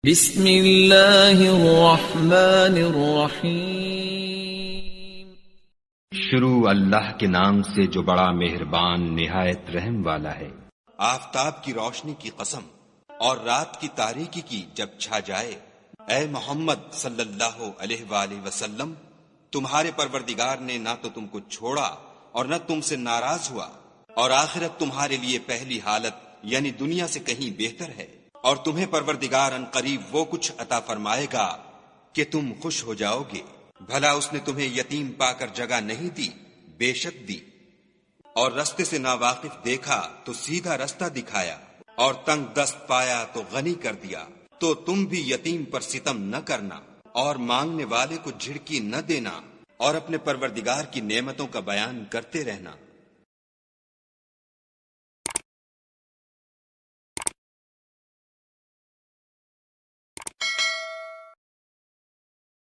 بسم اللہ الرحمن الرحیم۔ شروع اللہ کے نام سے جو بڑا مہربان نہایت رحم والا ہے۔ آفتاب کی روشنی کی قسم اور رات کی تاریکی کی جب چھا جائے، اے محمد صلی اللہ علیہ وآلہ وسلم، تمہارے پروردگار نے نہ تو تم کو چھوڑا اور نہ تم سے ناراض ہوا، اور آخرت تمہارے لیے پہلی حالت یعنی دنیا سے کہیں بہتر ہے، اور تمہیں پروردگار ان قریب وہ کچھ عطا فرمائے گا کہ تم خوش ہو جاؤ گے۔ بھلا اس نے تمہیں یتیم پا کر جگہ نہیں دی؟ بے شک دی، اور رستے سے ناواقف دیکھا تو سیدھا رستہ دکھایا، اور تنگ دست پایا تو غنی کر دیا۔ تو تم بھی یتیم پر ستم نہ کرنا، اور مانگنے والے کو جھڑکی نہ دینا، اور اپنے پروردگار کی نعمتوں کا بیان کرتے رہنا۔